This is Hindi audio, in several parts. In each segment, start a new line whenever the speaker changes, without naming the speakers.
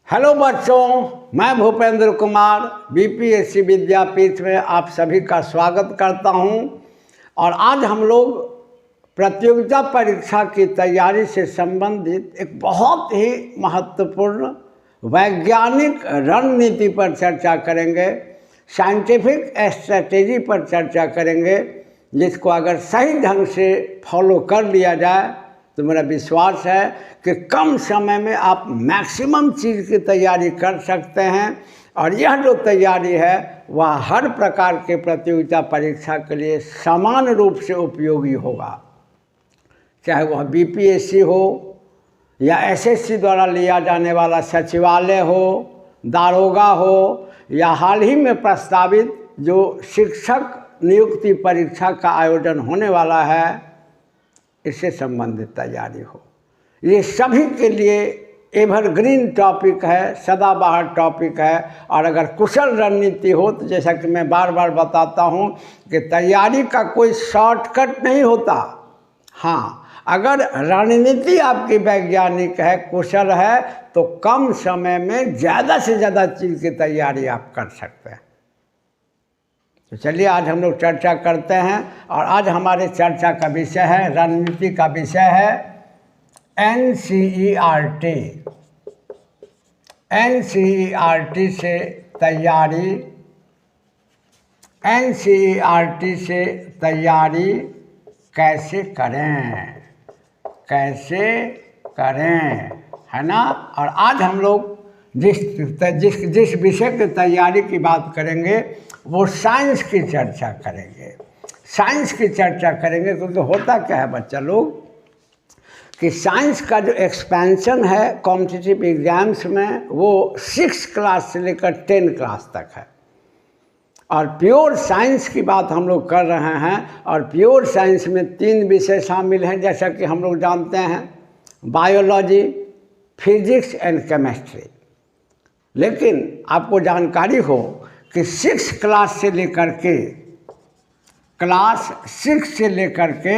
हेलो बच्चों, मैं भूपेंद्र कुमार बीपीएससी विद्यापीठ में आप सभी का स्वागत करता हूं। और आज हम लोग प्रतियोगिता परीक्षा की तैयारी से संबंधित एक बहुत ही महत्वपूर्ण वैज्ञानिक रणनीति पर चर्चा करेंगे, साइंटिफिक स्ट्रेटेजी पर चर्चा करेंगे, जिसको अगर सही ढंग से फॉलो कर लिया जाए तो मेरा विश्वास है कि कम समय में आप मैक्सिमम चीज़ की तैयारी कर सकते हैं। और यह जो तैयारी है वह हर प्रकार के प्रतियोगिता परीक्षा के लिए समान रूप से उपयोगी होगा, चाहे वह बीपीएससी हो या एसएससी द्वारा लिया जाने वाला सचिवालय हो, दारोगा हो, या हाल ही में प्रस्तावित जो शिक्षक नियुक्ति परीक्षा का आयोजन होने वाला है, इससे संबंधित तैयारी हो। ये सभी के लिए एवरग्रीन टॉपिक है, सदाबहार टॉपिक है। और अगर कुशल रणनीति हो तो जैसा कि मैं बार बार बताता हूँ कि तैयारी का कोई शॉर्टकट नहीं होता। हाँ, अगर रणनीति आपकी वैज्ञानिक है, कुशल है, तो कम समय में ज़्यादा से ज़्यादा चीज़ की तैयारी आप कर सकते हैं। तो चलिए आज हम लोग चर्चा करते हैं। और आज हमारे चर्चा का विषय है, रणनीति का विषय है NCERT। NCERT से तैयारी, NCERT से तैयारी कैसे करें, कैसे करें, है ना। और आज हम लोग जिस विषय की तैयारी की बात करेंगे वो साइंस की चर्चा करेंगे। साइंस की चर्चा करेंगे क्योंकि होता क्या है बच्चा लोग कि साइंस का जो एक्सपेंशन है कॉम्पिटिटिव एग्जाम्स में वो 6 क्लास से लेकर 10 क्लास तक है। और प्योर साइंस की बात हम लोग कर रहे हैं। और प्योर साइंस में 3 विषय शामिल हैं, जैसा कि हम लोग जानते हैं, बायोलॉजी, फिजिक्स एंड केमिस्ट्री। लेकिन आपको जानकारी हो कि 6 क्लास से लेकर के क्लास 6 से लेकर के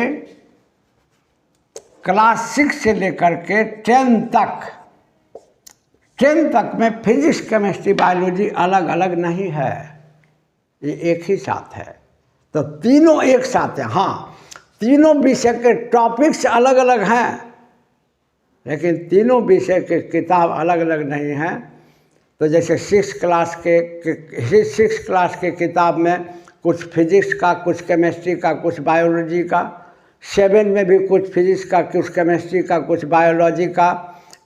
10 तक में फिजिक्स केमिस्ट्री बायोलॉजी अलग अलग नहीं है, ये एक ही साथ है। तो तीनों एक साथ हैं। हाँ, तीनों विषय के टॉपिक्स अलग अलग हैं, लेकिन तीनों विषय के किताब अलग अलग नहीं हैं। तो जैसे 6 क्लास के किताब में कुछ फिजिक्स का, कुछ केमिस्ट्री का, कुछ बायोलॉजी का, 7 में भी कुछ फिजिक्स का, कुछ केमिस्ट्री का, कुछ बायोलॉजी का,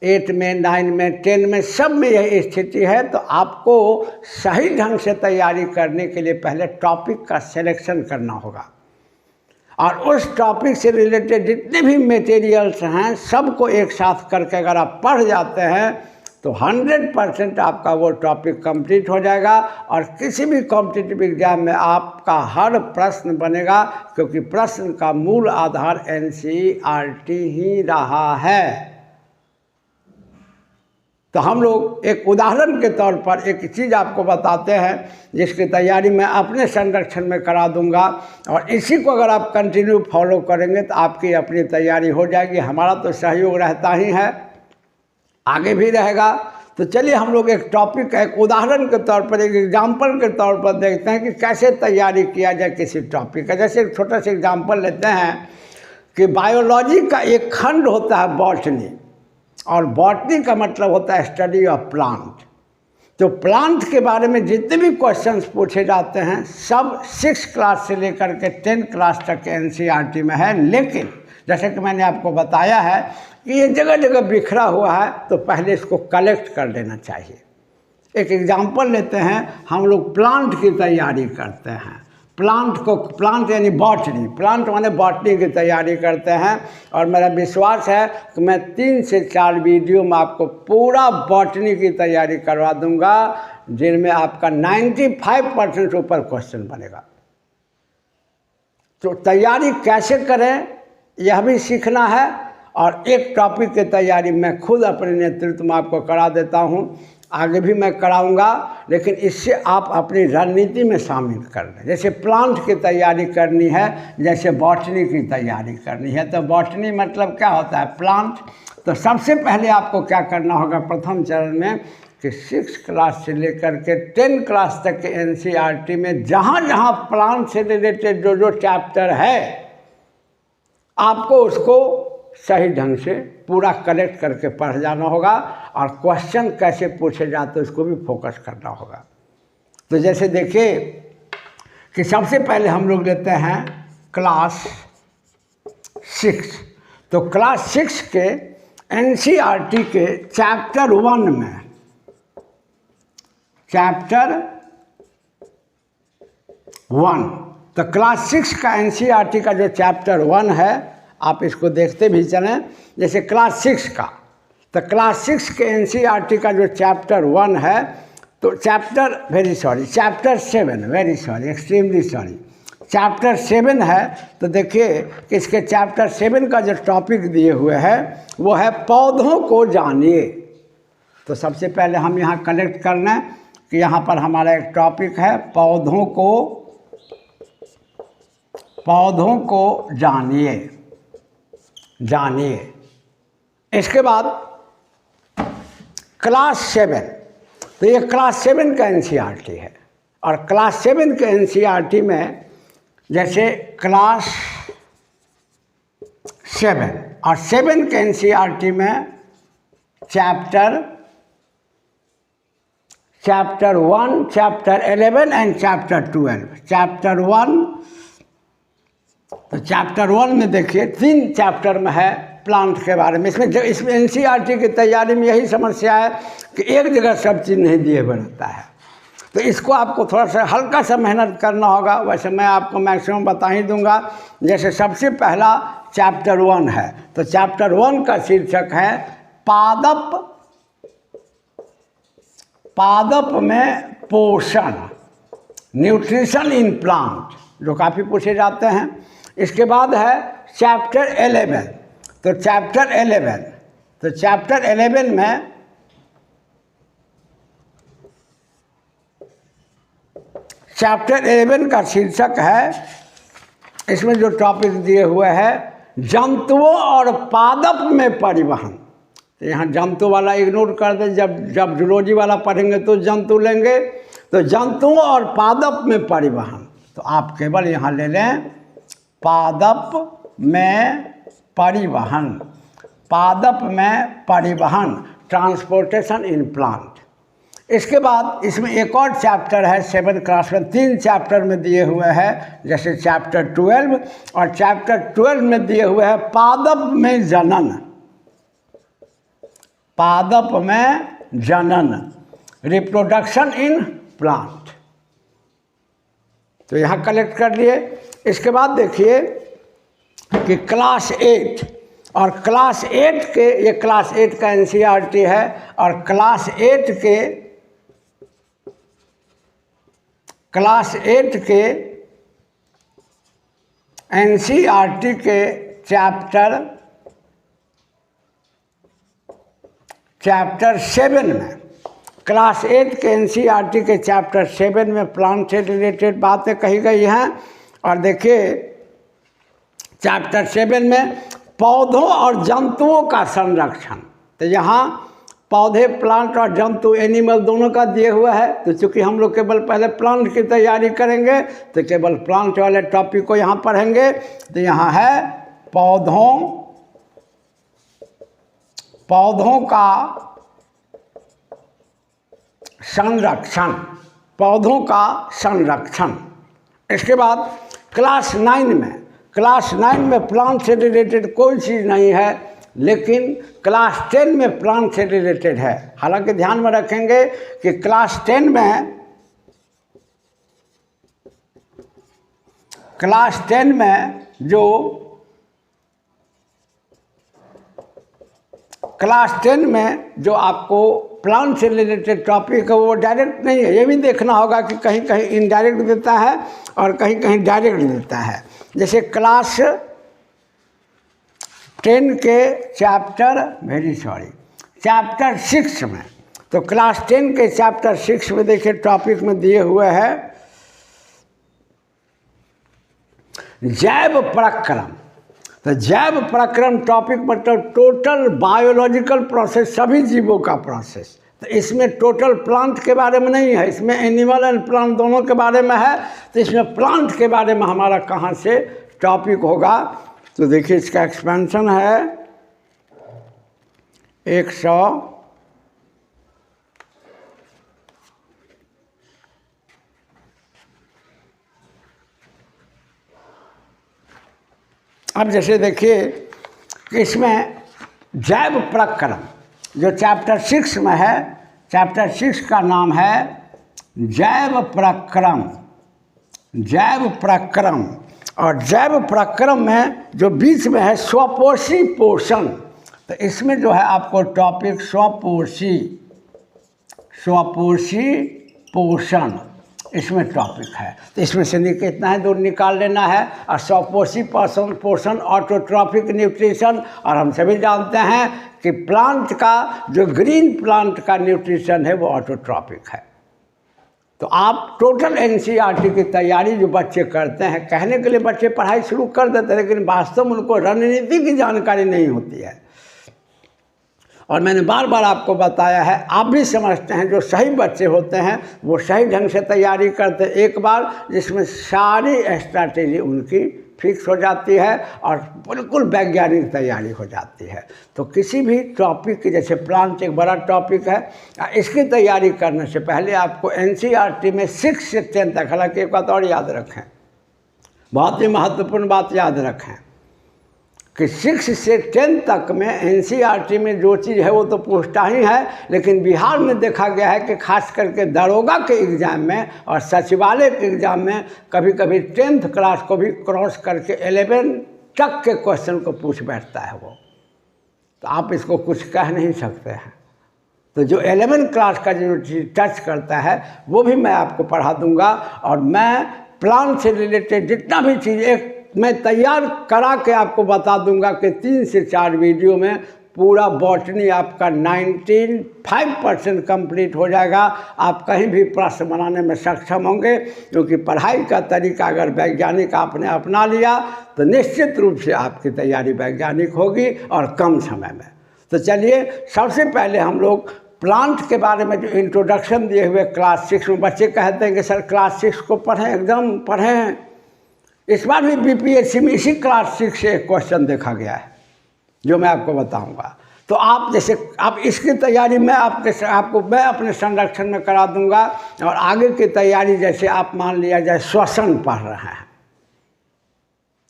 8 में, 9 में, 10 में, सब में यही स्थिति है। तो आपको सही ढंग से तैयारी करने के लिए पहले टॉपिक का सिलेक्शन करना होगा। और उस टॉपिक से रिलेटेड जितने भी मटेरियल्स हैं सबको एक साथ करके अगर आप पढ़ जाते हैं तो 100% आपका वो टॉपिक कंप्लीट हो जाएगा। और किसी भी कॉम्पिटिटिव एग्जाम में आपका हर प्रश्न बनेगा, क्योंकि प्रश्न का मूल आधार NCERT ही रहा है। तो हम लोग एक उदाहरण के तौर पर एक चीज़ आपको बताते हैं जिसकी तैयारी मैं अपने संरक्षण में करा दूंगा। और इसी को अगर आप कंटिन्यू फॉलो करेंगे तो आपकी अपनी तैयारी हो जाएगी। हमारा तो सहयोग रहता ही है, आगे भी रहेगा। तो चलिए हम लोग एक टॉपिक, एक उदाहरण के तौर पर, एक एग्जाम्पल के तौर पर देखते हैं कि कैसे तैयारी किया जाए किसी टॉपिक का। जैसे एक छोटा सा एग्जाम्पल लेते हैं कि बायोलॉजी का एक खंड होता है बॉटनी, और बॉटनी का मतलब होता है स्टडी ऑफ प्लांट। तो प्लांट के बारे में जितने भी क्वेश्चंस पूछे जाते हैं सब 6 क्लास से लेकर के 10 क्लास तक के NCERT में है। लेकिन जैसे कि मैंने आपको बताया है कि ये जगह जगह बिखरा हुआ है, तो पहले इसको कलेक्ट कर लेना चाहिए। एक एग्जाम्पल लेते हैं, हम लोग प्लांट की तैयारी करते हैं। प्लांट यानी बॉटनी, प्लांट माने बॉटनी की तैयारी करते हैं। और मेरा विश्वास है कि मैं 3 से 4 वीडियो में आपको पूरा बॉटनी की तैयारी करवा दूंगा, जिनमें आपका 95% ऊपर क्वेश्चन बनेगा। तो तैयारी कैसे करें यह भी सीखना है। और एक टॉपिक की तैयारी मैं खुद अपने नेतृत्व में आपको करा देता हूँ, आगे भी मैं कराऊंगा, लेकिन इससे आप अपनी रणनीति में शामिल कर लें। जैसे प्लांट की तैयारी करनी है, जैसे बॉटनी की तैयारी करनी है। तो बॉटनी मतलब क्या होता है, प्लांट। तो सबसे पहले आपको क्या करना होगा प्रथम चरण में कि 6 क्लास से लेकर के 10 क्लास तक के एनसीईआरटी में जहाँ जहाँ प्लांट से रिलेटेड जो जो चैप्टर है आपको उसको सही ढंग से पूरा कलेक्ट करके पढ़ जाना होगा और क्वेश्चन कैसे पूछे जाते हैं उसको भी फोकस करना होगा। तो जैसे देखिए कि सबसे पहले हम लोग लेते हैं क्लास 6। तो क्लास 6 के एनसीईआरटी के चैप्टर 1 में, चैप्टर 1, तो क्लास 6 का एनसीईआरटी का जो चैप्टर 1 है आप इसको देखते भी चलें। जैसे क्लास 6 का, तो क्लास 6 के एनसीईआरटी का जो चैप्टर 1 है, तो chapter chapter 7, very sorry, extremely sorry, chapter 7 है। तो देखिए कि इसके चैप्टर 7 का जो टॉपिक दिए हुए है वो है पौधों को जानिए। तो सबसे पहले हम यहाँ कलेक्ट कर लें कि यहाँ पर हमारा एक टॉपिक है पौधों को जानिए। इसके बाद क्लास 7, तो ये क्लास 7 का एनसीईआरटी है और क्लास 7 के एनसीईआरटी में जैसे क्लास 7 और 7 के एनसीईआरटी में chapter 1, chapter 11 and chapter 12। Chapter 1, तो चैप्टर 1 में देखिए 3 चैप्टर में है प्लांट के बारे में। इसमें एनसीईआरटी की तैयारी में यही समस्या है कि एक जगह सब चीज़ नहीं दिए हुए रहता है, तो इसको आपको थोड़ा सा हल्का सा मेहनत करना होगा। वैसे मैं आपको मैक्सिमम बता ही दूंगा। जैसे सबसे पहला चैप्टर 1 है, तो चैप्टर 1 का शीर्षक है पादप में पोषण, न्यूट्रिशन इन प्लांट, जो काफ़ी पूछे जाते हैं। इसके बाद है चैप्टर 11, तो चैप्टर 11 में चैप्टर 11 का शीर्षक है, इसमें जो टॉपिक दिए हुए हैं जंतुओं और पादप में परिवहन। तो यहाँ जंतु वाला इग्नोर कर दें, जब जूलॉजी वाला पढ़ेंगे तो जंतु लेंगे। तो जंतुओं और पादप में परिवहन, तो आप केवल यहाँ ले लें पादप में परिवहन, ट्रांसपोर्टेशन इन प्लांट। इसके बाद इसमें एक और चैप्टर है 7 क्लास में, 3 चैप्टर में दिए हुए हैं। जैसे चैप्टर 12 और चैप्टर 12 में दिए हुए हैं पादप में जनन, रिप्रोडक्शन इन प्लांट। तो यहाँ कलेक्ट कर लिए। इसके बाद देखिए कि क्लास 8 और क्लास 8 के, ये क्लास 8 का एनसीईआरटी है और क्लास 8 के एनसीईआरटी के चैप्टर 7 में, क्लास 8 के एनसीईआरटी के चैप्टर 7 में प्लांट से रिलेटेड बातें कही गई हैं। और देखिए चैप्टर 7 में पौधों और जंतुओं का संरक्षण, तो यहाँ पौधे, प्लांट और जंतु, एनिमल दोनों का दिए हुआ है। तो चूँकि हम लोग केवल पहले प्लांट की तैयारी करेंगे तो केवल प्लांट वाले टॉपिक को यहाँ पढ़ेंगे। तो यहाँ है पौधों का संरक्षण। इसके बाद क्लास 9 में प्लांट से रिलेटेड कोई चीज़ नहीं है, लेकिन क्लास 10 में प्लांट से रिलेटेड है। हालांकि ध्यान में रखेंगे कि क्लास 10 में जो आपको प्लांट से रिलेटेड टॉपिक है वो डायरेक्ट नहीं है। ये भी देखना होगा कि कहीं कहीं इनडायरेक्ट देता है और कहीं कहीं डायरेक्ट देता है। जैसे क्लास 10 के चैप्टर 6 में, तो क्लास 10 के चैप्टर 6 में देखिए टॉपिक में दिए हुए हैं जैव प्रक्रम। तो जैव प्रक्रम टॉपिक मतलब टोटल बायोलॉजिकल प्रोसेस, सभी जीवों का प्रोसेस। तो इसमें टोटल प्लांट के बारे में नहीं है, इसमें एनिमल एंड प्लांट दोनों के बारे में है। तो इसमें प्लांट के बारे में हमारा कहाँ से टॉपिक होगा? तो देखिए इसका एक्सपेंशन है 100 अब जैसे देखिए कि इसमें जैव प्रक्रम जो चैप्टर 6 में है, चैप्टर 6 का नाम है जैव प्रक्रम। जैव प्रक्रम, और जैव प्रक्रम में जो बीच में है स्वपोषी पोषण, तो इसमें जो है आपको टॉपिक स्वपोषी पोषण इसमें टॉपिक है। तो इसमें से कितना है दूर निकाल लेना है। और स्वपोषी पोषण ऑटोट्रॉफिक न्यूट्रिशन, और हम सभी जानते हैं कि प्लांट का जो ग्रीन प्लांट का न्यूट्रिशन है वो ऑटोट्रॉफिक है। तो आप टोटल एनसीईआरटी की तैयारी जो बच्चे करते हैं, कहने के लिए बच्चे पढ़ाई शुरू कर देते हैं, लेकिन वास्तव में उनको रणनीति की जानकारी नहीं होती है। और मैंने बार बार आपको बताया है, आप भी समझते हैं, जो सही बच्चे होते हैं वो सही ढंग से तैयारी करते हैं एक बार, जिसमें सारी स्ट्रैटेजी उनकी फिक्स हो जाती है और बिल्कुल वैज्ञानिक तैयारी हो जाती है। तो किसी भी टॉपिक की, जैसे प्लांट एक बड़ा टॉपिक है, इसकी तैयारी करने से पहले आपको एनसीईआरटी में 6 से 10 तक, हालांकि एक बात और याद रखें, बहुत ही महत्वपूर्ण बात याद रखें कि 6 से 10 तक में एनसीईआरटी में जो चीज़ है वो तो पूछता ही है, लेकिन बिहार में देखा गया है कि खास करके दरोगा के एग्ज़ाम में और सचिवालय के एग्ज़ाम में कभी कभी 10th क्लास को भी क्रॉस करके 11 तक के क्वेश्चन को पूछ बैठता है वो। तो आप इसको कुछ कह नहीं सकते हैं। तो जो 11 क्लास का जो चीज़ टच करता है वो भी मैं आपको पढ़ा दूँगा। और मैं प्लान से रिलेटेड जितना भी चीज़ एक मैं तैयार करा के आपको बता दूंगा कि 3 से 4 वीडियो में पूरा बॉटनी आपका 95% कंप्लीट हो जाएगा। आप कहीं भी प्रश्न बनाने में सक्षम होंगे, क्योंकि पढ़ाई का तरीका अगर वैज्ञानिक आपने अपना लिया तो निश्चित रूप से आपकी तैयारी वैज्ञानिक होगी और कम समय में। तो चलिए सबसे पहले हम लोग प्लांट के बारे में जो इंट्रोडक्शन दिए हुए क्लास 6 में, बच्चे कहते हैं कि सर क्लास 6 को पढ़ें, एकदम पढ़ें। इस बार भी बीपीएससी में इसी क्लास 6 से एक क्वेश्चन देखा गया है जो मैं आपको बताऊंगा। तो आप जैसे आप इसकी तैयारी मैं आपको मैं अपने संरक्षण में करा दूंगा। और आगे की तैयारी जैसे आप मान लिया जाए श्वसन पढ़ रहे हैं,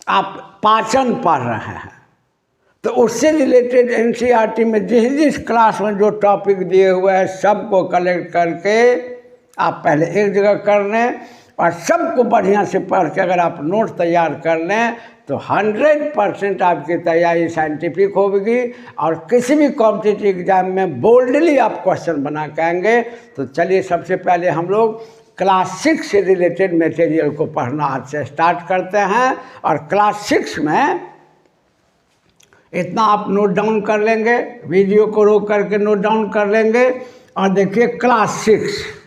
आप पाचन पढ़ रहे हैं, तो उससे रिलेटेड एनसीईआरटी में जिस क्लास में जो टॉपिक दिए हुए हैं सबको कलेक्ट करके आप पहले एक जगह कर लें और सबको बढ़िया से पढ़ के अगर आप नोट तैयार कर लें तो 100% आपकी तैयारी साइंटिफिक होगी और किसी भी कॉम्पिटिटिव एग्जाम में बोल्डली आप क्वेश्चन बना के आएंगे। तो चलिए सबसे पहले हम लोग क्लास 6 से रिलेटेड मटेरियल को पढ़ना आज से स्टार्ट करते हैं। और क्लास 6 में इतना आप नोट डाउन कर लेंगे, वीडियो को रोक करके नोट डाउन कर लेंगे। और देखिए क्लास 6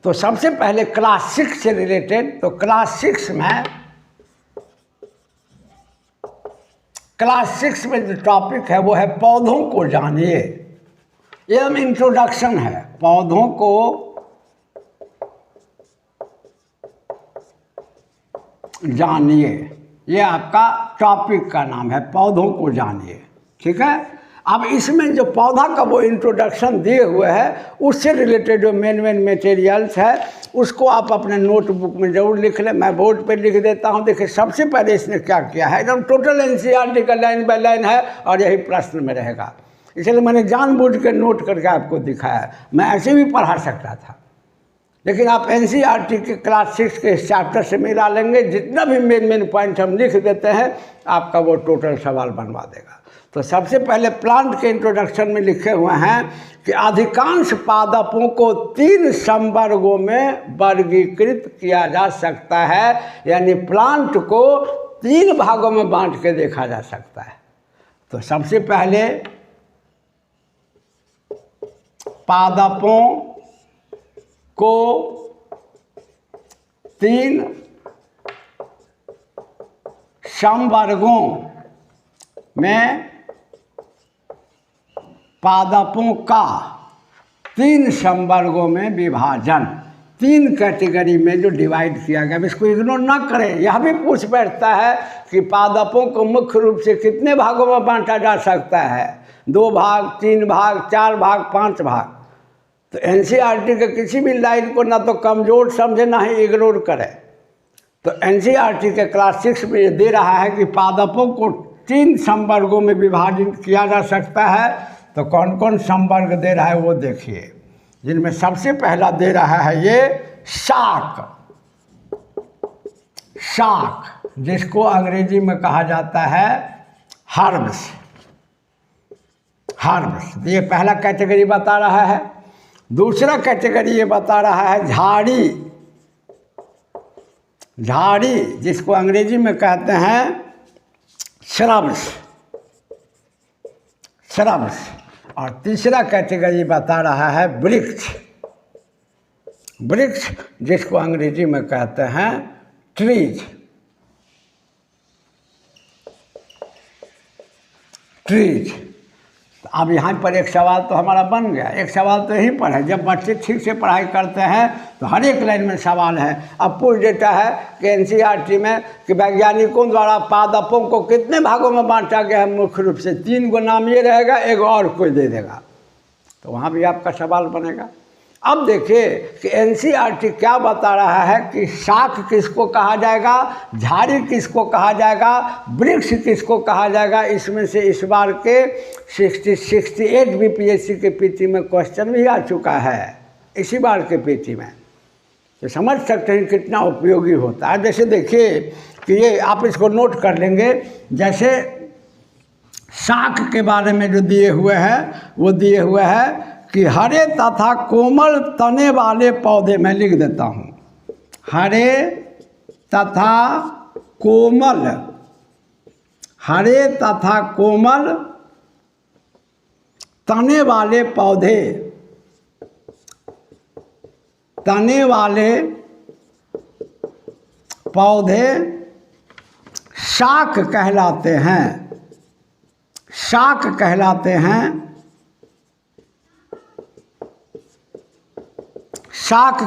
तो सबसे पहले क्लास 6 से रिलेटेड, तो क्लास 6 में क्लास 6 में जो टॉपिक है वो है पौधों को जानिए। ये हम इंट्रोडक्शन है, पौधों को जानिए, ये आपका टॉपिक का नाम है, पौधों को जानिए। ठीक है। अब इसमें जो पौधा का वो इंट्रोडक्शन दिए हुए है उससे रिलेटेड जो मेन मटेरियल्स है उसको आप अपने नोटबुक में ज़रूर लिख लें। मैं बोर्ड पे लिख देता हूँ। देखिए सबसे पहले इसने क्या किया है, एकदम टोटल एनसीईआरटी का लाइन बाय लाइन है और यही प्रश्न में रहेगा, इसलिए मैंने जानबूझ के नोट करके आपको दिखाया। मैं ऐसे भी पढ़ा सकता था, लेकिन आप एनसीईआरटी के क्लास 6 के इस चैप्टर से मिला लेंगे, जितना भी मेन पॉइंट हम लिख देते हैं आपका वो टोटल सवाल बनवा देगा। तो सबसे पहले प्लांट के इंट्रोडक्शन में लिखे हुए हैं कि अधिकांश पादपों को 3 संवर्गों में वर्गीकृत किया जा सकता है, यानी प्लांट को 3 भागों में बांट के देखा जा सकता है। तो सबसे पहले पादपों को 3 समवर्गों में पादपों का 3 समवर्गों में विभाजन, 3 कैटेगरी में जो डिवाइड किया गया। इसको इग्नोर ना करें। यह भी पूछ बैठता है कि पादपों को मुख्य रूप से कितने भागों में बांटा जा सकता है, 2 भाग, 3 भाग, 4 भाग, 5 भाग। तो एनसीईआरटी के किसी भी लाइन को ना तो कमज़ोर समझे ना ही इग्नोर करें। तो एनसीईआरटी के क्लास 6 में ये दे रहा है कि पादपों को 3 समवर्गों में विभाजित किया जा सकता है। तो कौन कौन समवर्ग दे रहा है वो देखिए, जिनमें सबसे पहला दे रहा है ये शाक, जिसको अंग्रेजी में कहा जाता है हर्ब्स। ये पहला कैटेगरी बता रहा है। दूसरा कैटेगरी ये बता रहा है झाड़ी, जिसको अंग्रेजी में कहते हैं श्रब्स। और तीसरा कैटेगरी बता रहा है वृक्ष, जिसको अंग्रेजी में कहते हैं ट्रीज। अब यहाँ पर एक सवाल तो हमारा बन गया। एक सवाल तो यहीं पर है, जब बच्चे ठीक से पढ़ाई करते हैं तो हर एक लाइन में सवाल है। अब पूछ देता है कि एनसीईआरटी में कि वैज्ञानिकों द्वारा पादपों को कितने भागों में बांटा गया है, मुख्य रूप से 3 गो नाम ये रहेगा, एक और कोई दे देगा, तो वहाँ भी आपका सवाल बनेगा। अब देखिए कि एनसीईआरटी क्या बता रहा है कि शाक किसको कहा जाएगा, झाड़ी किसको कहा जाएगा, वृक्ष किसको कहा जाएगा। इसमें से इस बार के 68 बीपीएससी के पीटी में क्वेश्चन भी आ चुका है, इसी बार के पीटी में। तो समझ सकते हैं कितना उपयोगी होता है। जैसे देखिए कि ये आप इसको नोट कर लेंगे, जैसे शाक के बारे में जो दिए हुए हैं वो दिए हुए हैं कि हरे तथा कोमल तने वाले पौधे, मैं लिख देता हूँ, हरे तथा कोमल तने वाले शाक कहलाते हैं। शाक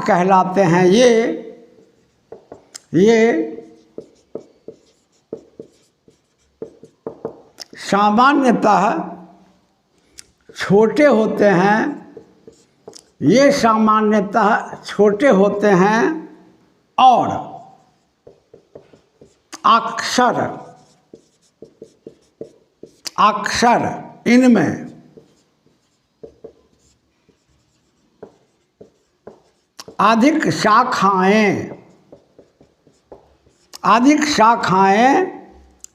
कहलाते हैं ये सामान्यतः छोटे होते हैं और अक्सर इनमें अधिक शाखाएं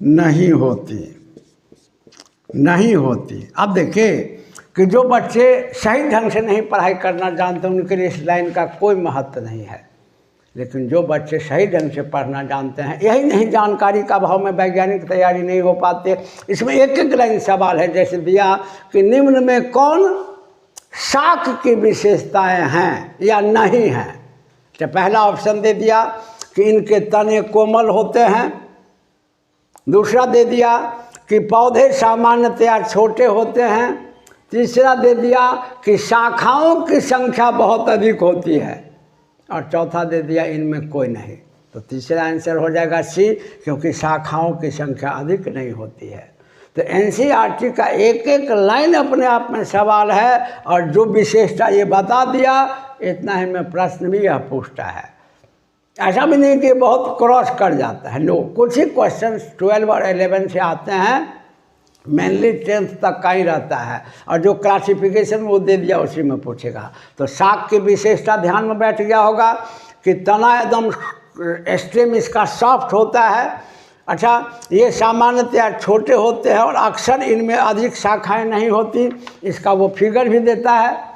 नहीं होती। अब देखिए कि जो बच्चे सही ढंग से नहीं पढ़ाई करना जानते उनके लिए इस लाइन का कोई महत्व नहीं है, लेकिन जो बच्चे सही ढंग से पढ़ना जानते हैं, यही नहीं जानकारी का अभाव में वैज्ञानिक तैयारी नहीं हो पाते। इसमें एक लाइन सवाल है, जैसे दिया कि निम्न में कौन शाक की विशेषताएं हैं या नहीं हैं। तो पहला ऑप्शन दे दिया कि इनके तने कोमल होते हैं, दूसरा दे दिया कि पौधे सामान्यतया छोटे होते हैं, तीसरा दे दिया कि शाखाओं की संख्या बहुत अधिक होती है, और चौथा दे दिया इनमें कोई नहीं। तो तीसरा आंसर हो जाएगा सी, क्योंकि शाखाओं की संख्या अधिक नहीं होती है। तो एनसीईआरटी का एक लाइन अपने आप में सवाल है, और जो विशेषता ये बता दिया, इतना ही में प्रश्न भी यह पूछता है। ऐसा भी नहीं कि बहुत क्रॉस कर जाता है, नो, कुछ ही क्वेश्चन 12 और 11 से आते हैं, मेनली 10th तक का ही रहता है, और जो क्लासिफिकेशन वो दे दिया उसी में पूछेगा। तो शाक की विशेषता ध्यान में बैठ गया होगा कि तना एकदम स्टेम इसका सॉफ्ट होता है। अच्छा, ये सामान्यतया छोटे होते हैं और अक्सर इनमें अधिक शाखाएं नहीं होती। इसका वो फिगर भी देता है,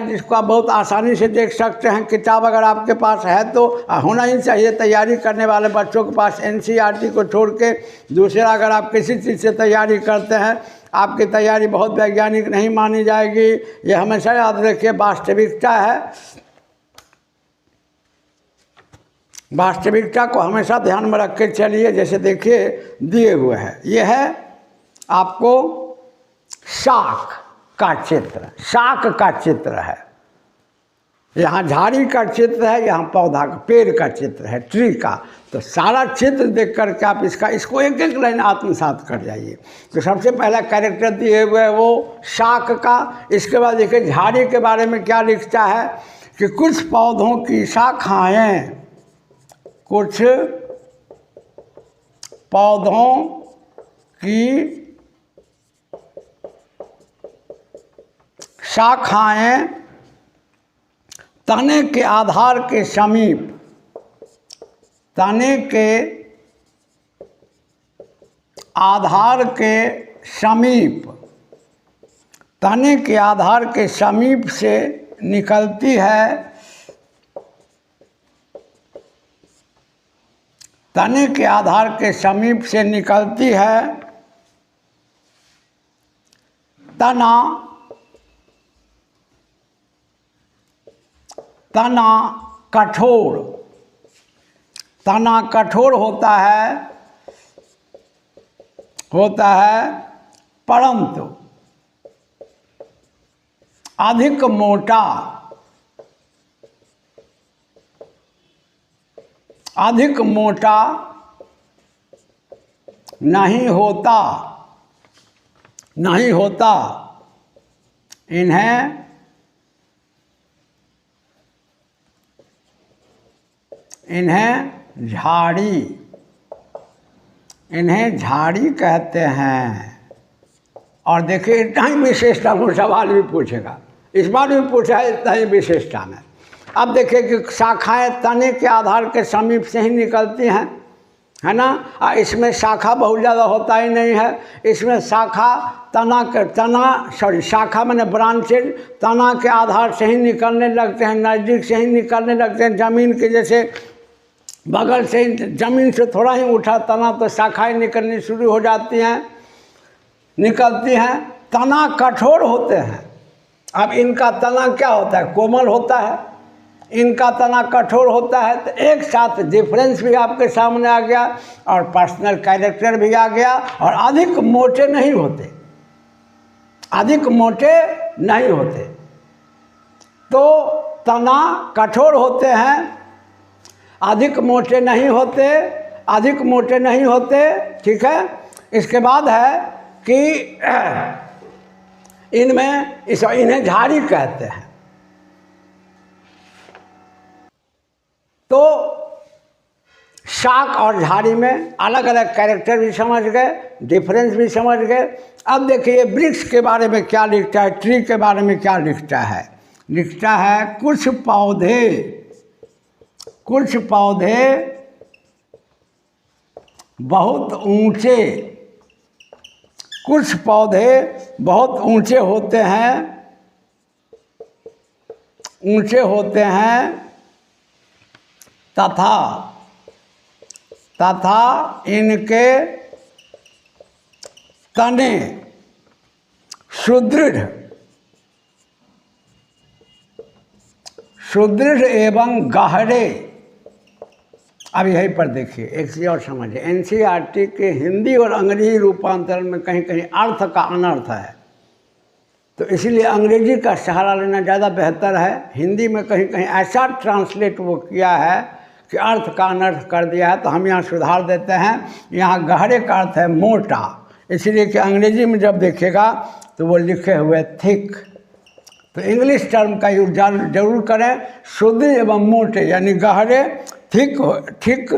जिसको आप बहुत आसानी से देख सकते हैं। किताब अगर आपके पास है तो होना ही चाहिए तैयारी करने वाले बच्चों के पास। एनसीईआरटी को छोड़ के दूसरा अगर आप किसी चीज़ से तैयारी करते हैं, आपकी तैयारी बहुत वैज्ञानिक नहीं मानी जाएगी। ये हमेशा याद रखिए, वास्तविकता है। वास्तविकता को हमेशा ध्यान में रख के चलिए। जैसे देखिए दिए हुए है, ये है आपको शाख का चित्र, शाख का चित्र है। यहाँ झाड़ी का चित्र है, यहाँ पौधा का, पेड़ का चित्र है, ट्री का। तो सारा चित्र देख करके आप इसको एक एक लाइन आत्मसात कर जाइए। तो सबसे पहला कैरेक्टर दिए हुए है वो शाख का। इसके बाद देखिए झाड़ी के बारे में क्या लिखता है कि कुछ पौधों की शाखाएं, कुछ पौधों की शाखाएं तने के आधार के समीप, तने के आधार के समीप, तने के आधार के समीप से निकलती है, तने के आधार के समीप से निकलती है तना, तना कठोर, तना कठोर होता है परंतु अधिक मोटा, अधिक मोटा नहीं होता, नहीं होता। इन्हें झाड़ी, इन्हें झाड़ी कहते हैं। और देखिए इतना ही विशेषता में सवाल भी पूछेगा, इस बार भी पूछा है इतना ही विशेषता में। अब देखिए कि शाखाएं तने के आधार के समीप से ही निकलती हैं, है ना। इसमें शाखा बहुत ज़्यादा होता ही नहीं है। इसमें शाखा शाखा मैंने ब्रांचेज तना के आधार से ही निकलने लगते हैं, नज़दीक से ही निकलने लगते हैं। ज़मीन के जैसे बगल से, ज़मीन से थोड़ा ही उठा तना तो शाखाएं निकलनी शुरू हो जाती हैं, निकलती हैं। तना कठोर होते हैं। अब इनका तना क्या होता है, कोमल होता है, इनका तना कठोर होता है। तो एक साथ डिफरेंस भी आपके सामने आ गया और पर्सनल कैरेक्टर भी आ गया। और अधिक मोटे नहीं होते, अधिक मोटे नहीं होते। तो तना कठोर होते हैं, अधिक मोटे नहीं होते, अधिक मोटे नहीं होते, ठीक है। इसके बाद है कि इन्हें झाड़ी कहते हैं। तो शाख और झाड़ी में अलग अलग कैरेक्टर भी समझ गए, डिफरेंस भी समझ गए। अब देखिए वृक्ष के बारे में क्या लिखता है, ट्री के बारे में क्या लिखता है। लिखता है कुछ पौधे, कुछ पौधे बहुत ऊंचे, कुछ पौधे बहुत ऊंचे होते हैं, ऊंचे होते हैं तथा इनके तने सुदृढ़, सुदृढ़ एवं गहरे। अब यहीं पर देखिए एक चीज़ और समझिए, एनसीईआरटी के हिंदी और अंग्रेजी रूपांतरण में कहीं कहीं अर्थ का अनर्थ है, तो इसीलिए अंग्रेजी का सहारा लेना ज़्यादा बेहतर है। हिंदी में कहीं कहीं ऐसा ट्रांसलेट वो किया है कि अर्थ का अनर्थ कर दिया है, तो हम यहाँ सुधार देते हैं। यहाँ गहरे का अर्थ है मोटा, इसलिए कि अंग्रेजी में जब देखिएगा तो वो लिखे हुए थिक। तो इंग्लिश टर्म का यूज जरूर करें, सुदृढ़ एवं मोटे यानी गहरे, थिक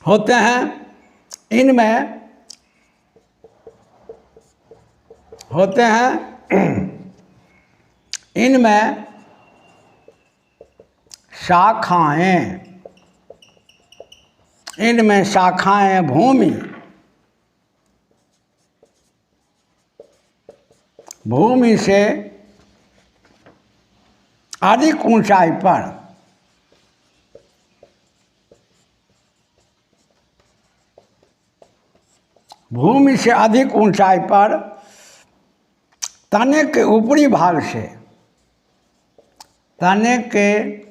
होते हैं। इनमें होते हैं, इनमें शाखाएं, इनमें शाखाएं भूमि से अधिक ऊंचाई पर, भूमि से अधिक ऊंचाई पर तने के ऊपरी भाग से, तने के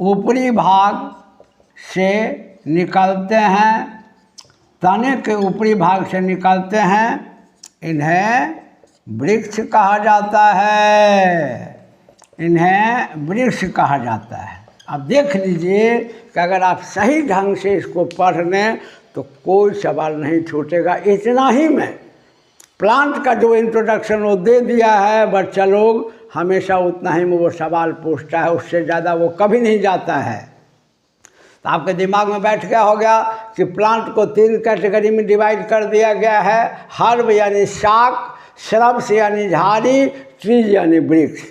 ऊपरी भाग से निकलते हैं, तने के ऊपरी भाग से निकलते हैं, इन्हें वृक्ष कहा जाता है। इन्हें वृक्ष कहा जाता है। अब देख लीजिए कि अगर आप सही ढंग से इसको पढ़ लें तो कोई सवाल नहीं छूटेगा। इतना ही में प्लांट का जो इंट्रोडक्शन वो दे दिया है, बच्चा लोग हमेशा उतना ही में वो सवाल पूछता है, उससे ज़्यादा वो कभी नहीं जाता है। तो आपके दिमाग में बैठ गया होगा कि प्लांट को 3 कैटेगरी में डिवाइड कर दिया गया है। हर्ब यानी शाक, श्रब्स यानी झाड़ी, ट्रीज यानी वृक्ष।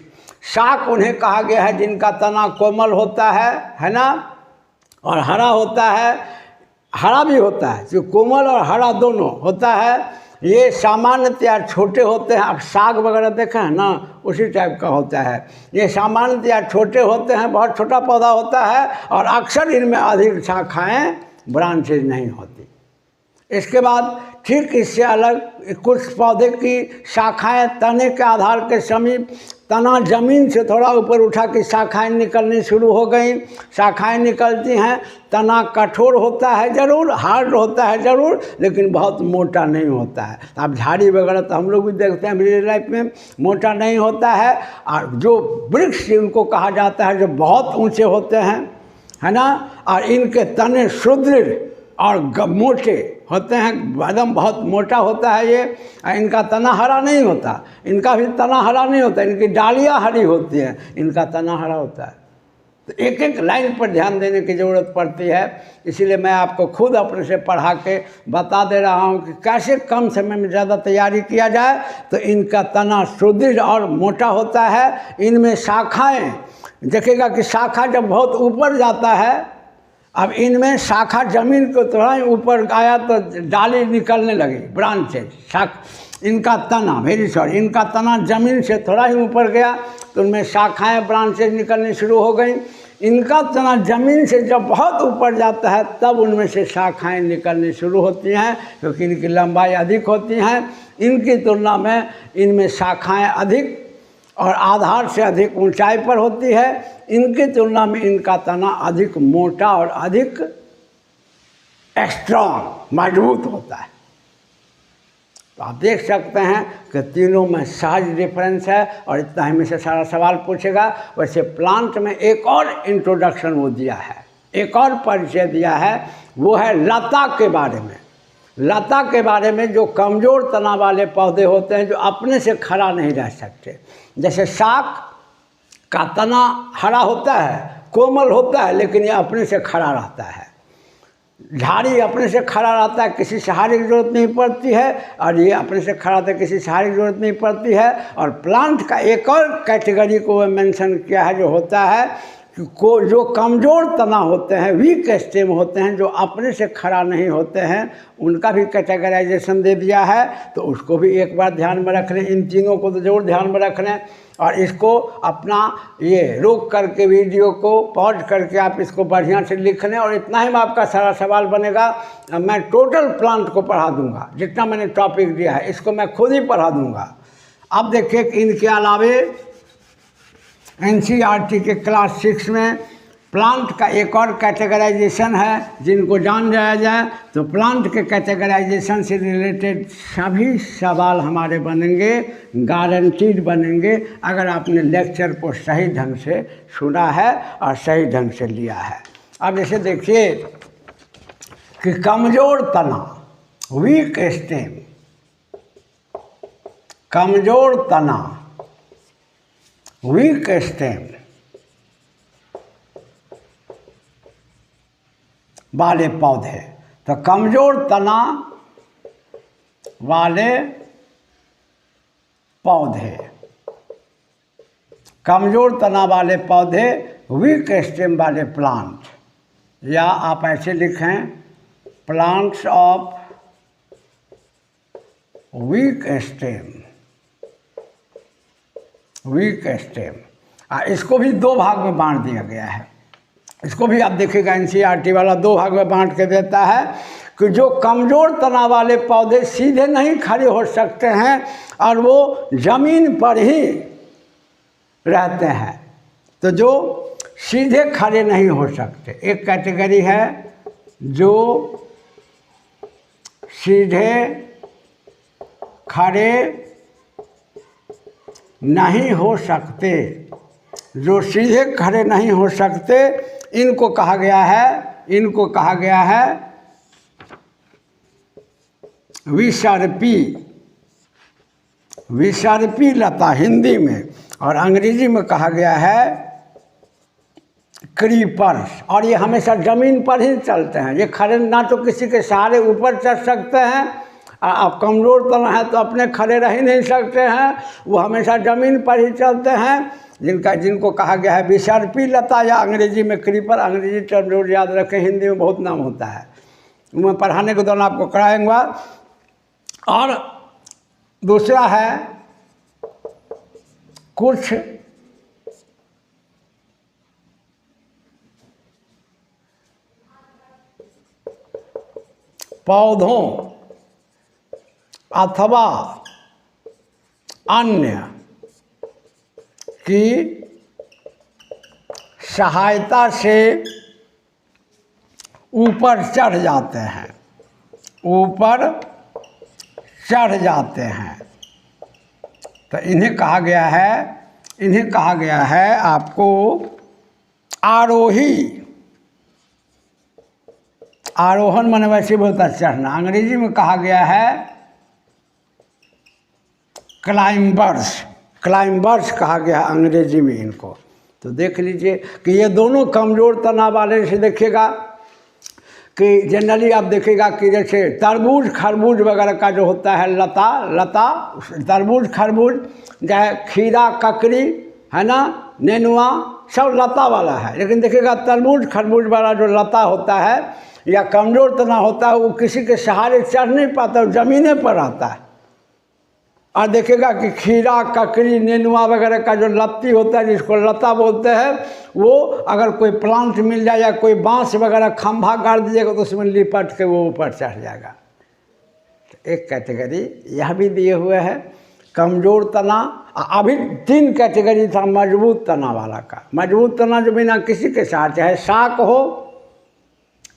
शाक उन्हें कहा गया है जिनका तना कोमल होता है ना, और हरा होता है, हरा भी होता है, जो कोमल और हरा दोनों होता है। ये सामान्यतया छोटे होते हैं। आप साग वगैरह देखे हैं ना, उसी टाइप का होता है। ये सामान्यतया छोटे होते हैं, बहुत छोटा पौधा होता है, और अक्सर इनमें अधिक शाखाएँ ब्रांचेज नहीं होती। इसके बाद ठीक इससे अलग कुछ पौधे की शाखाएँ तने के आधार के समीप, तना जमीन से थोड़ा ऊपर उठा के शाखाएँ निकलनी शुरू हो गई। शाखाएँ निकलती हैं, तना कठोर होता है ज़रूर, हार्ड होता है ज़रूर, लेकिन बहुत मोटा नहीं होता है। अब झाड़ी वगैरह तो हम लोग भी देखते हैं रियल लाइफ में, मोटा नहीं होता है। और जो वृक्ष उनको कहा जाता है जो बहुत ऊँचे होते हैं, है ना, और इनके तने सुदृढ़ और मोटे होते हैं, एकदम बहुत मोटा होता है ये। इनका तना हरा नहीं होता, इनका भी तना हरा नहीं होता, इनकी डालियाँ हरी होती हैं, इनका तना हरा होता है। तो एक एक लाइन पर ध्यान देने की ज़रूरत पड़ती है। इसीलिए मैं आपको खुद अपने से पढ़ा के बता दे रहा हूँ कि कैसे कम समय में ज़्यादा तैयारी किया जाए। तो इनका तना सुदृढ़ और मोटा होता है। इनमें शाखाएँ देखिएगा कि शाखा जब बहुत ऊपर जाता है, अब इनमें शाखा जमीन को थोड़ा ही ऊपर आया तो डाली निकलने लगी, ब्रांचेज। इनका तना इनका तना जमीन से थोड़ा ही ऊपर गया तो उनमें शाखाएं ब्रांचेज निकलनी शुरू हो गई। इनका तना जमीन से जब बहुत ऊपर जाता है तब उनमें से शाखाएं निकलनी शुरू होती हैं, क्योंकि इनकी लंबाई अधिक होती हैं। इनकी तुलना में इनमें शाखाएं अधिक और आधार से अधिक ऊंचाई पर होती है। इनकी तुलना में इनका तना अधिक मोटा और अधिक स्ट्रॉन्ग, मजबूत होता है। तो आप देख सकते हैं कि तीनों में सहज डिफरेंस है। और इतना ही में से सारा सवाल पूछेगा। वैसे प्लांट में एक और इंट्रोडक्शन वो दिया है, एक और परिचय दिया है, वो है लता के बारे में। लता के बारे में जो कमज़ोर तना वाले पौधे होते हैं जो अपने से खड़ा नहीं रह सकते। जैसे शाक का तना हरा होता है, कोमल होता है, लेकिन ये अपने से खड़ा रहता है। झाड़ी अपने से खड़ा रहता है, किसी सहारे की जरूरत नहीं पड़ती है, और ये अपने से खड़ा रहता है, किसी सहारे की जरूरत नहीं पड़ती है। और प्लांट का एक और कैटेगरी को मेंशन किया है जो होता है को जो कमज़ोर तना होते हैं, वीक स्टेम होते हैं, जो अपने से खड़ा नहीं होते हैं, उनका भी कैटेगराइजेशन दे दिया है। तो उसको भी एक बार ध्यान में रख लें। इन तीनों को तो ज़रूर ध्यान में रख लें। और इसको अपना ये रोक करके वीडियो को पॉज करके आप इसको बढ़िया से लिख लें। और इतना ही में आपका सारा सवाल बनेगा। मैं टोटल प्लांट को पढ़ा दूंगा, जितना मैंने टॉपिक दिया है इसको मैं खुद ही पढ़ा दूंगा। अब देखिए कि इनके अलावे NCERT के क्लास 6 में प्लांट का एक और कैटेगराइजेशन है जिनको जान जाया जाए तो प्लांट के कैटेगराइजेशन से रिलेटेड सभी सवाल हमारे बनेंगे, गारंटीड बनेंगे, अगर आपने लेक्चर को सही ढंग से सुना है और सही ढंग से लिया है। अब जैसे देखिए कि कमज़ोर तना, वीक स्टेम, कमज़ोर तना, वीक स्टेम वाले पौधे। तो कमज़ोर तना वाले पौधे, कमज़ोर तना वाले पौधे, वीक स्टेम वाले प्लांट, या आप ऐसे लिखें plants of week stem, week stem. इसको भी दो भाग में बांट दिया गया है। इसको भी आप देखिएगा NCERT वाला दो भाग में बांट के देता है कि जो कमज़ोर तना वाले पौधे सीधे नहीं खड़े हो सकते हैं और वो ज़मीन पर ही रहते हैं। तो जो सीधे खड़े नहीं हो सकते। एक कैटेगरी है जो सीधे खड़े नहीं हो सकते, जो सीधे खड़े नहीं हो सकते, इनको कहा गया है विसर्पी लता हिंदी में, और अंग्रेजी में कहा गया है क्रीपर्स। और ये हमेशा ज़मीन पर ही चलते हैं, ये खड़े ना तो किसी के सहारे ऊपर चढ़ सकते हैं, आप कमज़ोर तना है तो अपने खड़े रह ही नहीं सकते हैं, वो हमेशा ज़मीन पर ही चलते हैं, जिनको कहा गया है विसर्पी लता, या अंग्रेजी में क्रीपर। अंग्रेजी टर्म जरूर याद रखें, हिंदी में बहुत नाम होता है, मैं पढ़ाने के दौरान आपको कराऊंगा। और दूसरा है कुछ पौधों अथवा अन्य की सहायता से ऊपर चढ़ जाते हैं, तो इन्हें कहा गया है आपको आरोहण माने वैसे बोलता चढ़ना, अंग्रेजी में कहा गया है क्लाइंबर्स कहा गया है अंग्रेजी में इनको। तो देख लीजिए कि ये दोनों कमज़ोर तनाव वाले से देखिएगा कि जनरली आप देखिएगा कि जैसे तरबूज खरबूज वगैरह का जो होता है लता तरबूज खरबूज, चाहे खीरा ककड़ी है ना, नेनुआ, सब लता वाला है। लेकिन देखिएगा तरबूज खरबूज वाला जो लता होता है या कमज़ोर तना होता है, वो किसी के सहारे चढ़ नहीं पाता, ज़मीने पर रहता है। और देखिएगा कि खीरा ककड़ी नेनुआ वगैरह का जो लत्ती होता है, जिसको लता बोलते हैं, वो अगर कोई प्लांट मिल जाए या कोई बांस वगैरह खंभा गाड़ दीजिएगा तो उसमें लिपट के वो ऊपर चढ़ जाएगा। तो एक कैटेगरी यह भी दिए हुए है कमज़ोर तना। अभी 3 कैटेगरी था मजबूत तना वाला का। मजबूत तना जो बिना किसी के साथ, चाहे शाक हो,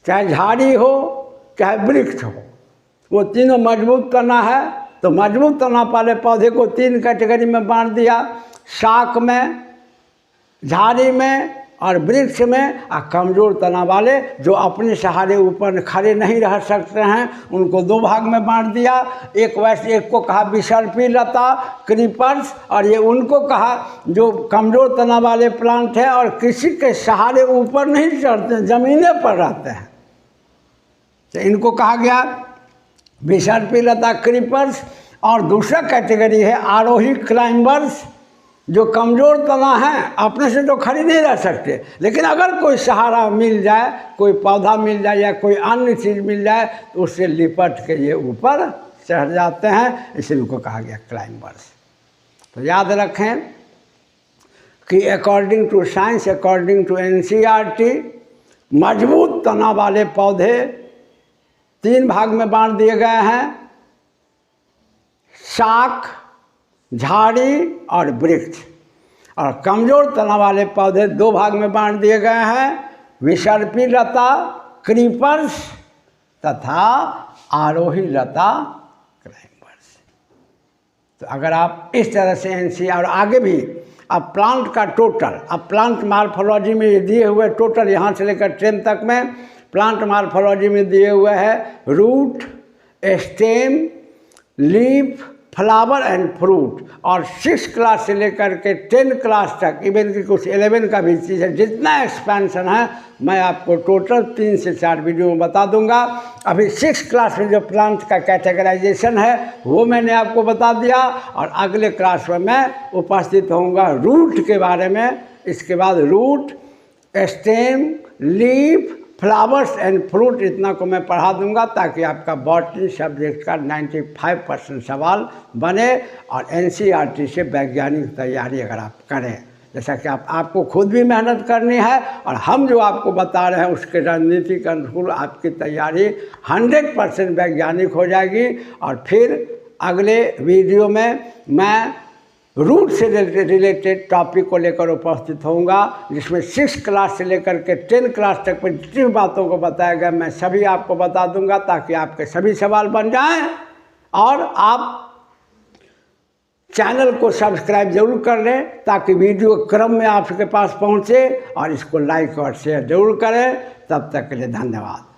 चाहे झाड़ी हो, चाहे वृक्ष हो, वो तीनों मजबूत तना है। तो मजबूत तना वाले पौधे को 3 कैटेगरी में बांट दिया, शाक में, झाड़ी में और वृक्ष में। और कमज़ोर तना वाले जो अपने सहारे ऊपर खड़े नहीं रह सकते हैं, उनको 2 भाग में बांट दिया। एक को कहा विसर्पी लता क्रीपर्स, और ये उनको कहा जो कमज़ोर तना वाले प्लांट है और किसी के सहारे ऊपर नहीं चढ़ते, ज़मीने पर रहते हैं, तो इनको कहा गया विसर्पी लता क्रीपर्स। और दूसरा कैटेगरी है आरोही क्लाइंबर्स, जो कमज़ोर तना है, अपने से तो खड़ी नहीं रह सकते, लेकिन अगर कोई सहारा मिल जाए, कोई पौधा मिल जाए या कोई अन्य चीज़ मिल जाए, तो उससे लिपट के ये ऊपर चढ़ जाते हैं, इसलिए उनको कहा गया क्लाइंबर्स। तो याद रखें कि according to science, according to NCERT, मजबूत तना वाले पौधे 3 भाग में बांट दिए गए हैं, शाक, झाड़ी और वृक्ष। और कमज़ोर तना वाले पौधे 2 भाग में बांट दिए गए हैं, विसर्पी लता क्रीपर्स तथा आरोही लता क्लाइंबर्स। तो अगर आप इस तरह से NCERT और आगे भी अब प्लांट का टोटल, अब प्लांट मार्फोलॉजी में ये दिए हुए टोटल यहाँ से लेकर 10 तक में प्लांट मार्फोलॉजी में दिए हुए है root, stem, leaf, flower and fruit. और 6 क्लास से लेकर के 10 क्लास तक, इवन की कुछ 11 का भी चीज़ है, जितना एक्सपेंशन है मैं आपको टोटल 3 से 4 वीडियो में बता दूंगा। अभी 6 क्लास में जो प्लांट का कैटेगराइजेशन है वो मैंने आपको बता दिया, और अगले क्लास में मैं उपस्थित होऊंगा रूट के बारे में। इसके बाद root, stem, leaf, flowers and fruit, इतना को मैं पढ़ा दूंगा, ताकि आपका बॉटनी सब्जेक्ट का 95% सवाल बने। और NCERT से वैज्ञानिक तैयारी अगर आप करें, जैसा कि आपको खुद भी मेहनत करनी है, और हम जो आपको बता रहे हैं उसके रणनीति के अनुकूल आपकी तैयारी 100% वैज्ञानिक हो जाएगी। और फिर अगले वीडियो में मैं रूट से रिलेटेड टॉपिक को लेकर उपस्थित होऊंगा, जिसमें 6 क्लास से लेकर के 10 क्लास तक पर जितनी बातों को बताया गया मैं सभी आपको बता दूंगा, ताकि आपके सभी सवाल बन जाएं। और आप चैनल को सब्सक्राइब जरूर कर लें, ताकि वीडियो क्रम में आपके पास पहुंचे, और इसको लाइक और शेयर जरूर करें। तब तक के लिए धन्यवाद।